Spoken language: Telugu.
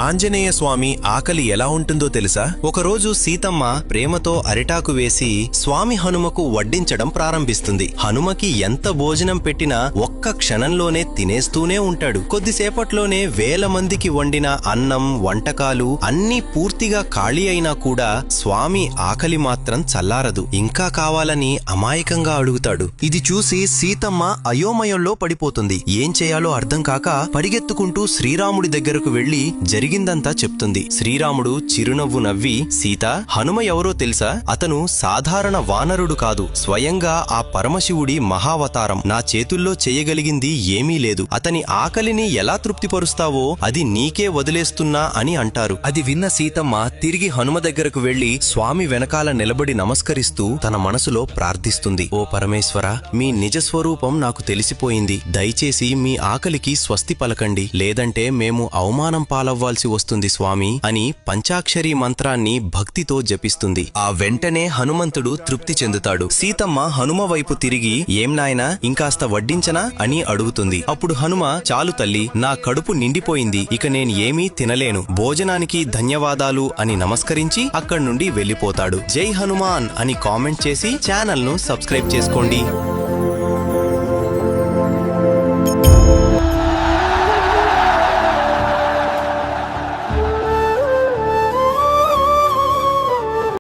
ఆంజనేయ స్వామి ఆకలి ఎలా ఉంటుందో తెలుసా? ఒకరోజు సీతమ్మ ప్రేమతో అరిటాకు వేసి స్వామి హనుమకు వడ్డించడం ప్రారంభిస్తుంది. హనుమకి ఎంత భోజనం పెట్టినా ఒక్క క్షణంలోనే తినేస్తూనే ఉంటాడు. కొద్దిసేపట్లోనే వేల మందికి వండిన అన్నం, వంటకాలు అన్నీ పూర్తిగా ఖాళీ అయినా కూడా స్వామి ఆకలి మాత్రం చల్లారదు. ఇంకా కావాలని అమాయకంగా అడుగుతాడు. ఇది చూసి సీతమ్మ అయోమయంలో పడిపోతుంది. ఏం చేయాలో అర్థం కాక పరిగెత్తుకుంటూ శ్రీరాముడి దగ్గరకు వెళ్లి జరిగిందంతా చెప్తుంది. శ్రీరాముడు చిరునవ్వు నవ్వి, సీత, హనుమ ఎవరో తెలుసా? అతను సాధారణ వానరుడు కాదు, స్వయంగా ఆ పరమశివుడి మహావతారం. నా చేతుల్లో చేయగలిగింది ఏమీ లేదు. అతని ఆకలిని ఎలా తృప్తిపరుస్తావో అది నీకే వదిలేస్తున్నా అని అంటారు. అది విన్న సీతమ్మ తిరిగి హనుమ దగ్గరకు వెళ్లి స్వామి వెనకాల నిలబడి నమస్కరిస్తూ తన మనసులో ప్రార్థిస్తుంది. ఓ పరమేశ్వర, మీ నిజస్వరూపం నాకు తెలిసిపోయింది. దయచేసి మీ ఆకలికి స్వస్తి పలకండి, లేదంటే మేము అవమానం పాలవ్వాల్సి వస్తుంది స్వామి అని పంచాక్షరీ మంత్రాన్ని భక్తితో జపిస్తుంది. ఆ వెంటనే హనుమంతుడు తృప్తి చెందుతాడు. సీతమ్మ హనుమ వైపు తిరిగి, ఏం నాయనా, ఇంకాస్త వడ్డించనా అని అడుగుతుంది. అప్పుడు హనుమ, చాలు తల్లి, నా కడుపు నిండిపోయింది, ఇక నేను ఏమీ తినలేను, భోజనానికి ధన్యవాదాలు అని నమస్కరించి అక్కడి నుండి వెళ్లిపోతాడు. జై హనుమాన్ అని కామెంట్ చేసి ఛానల్ ను సబ్స్క్రైబ్ చేసుకోండి.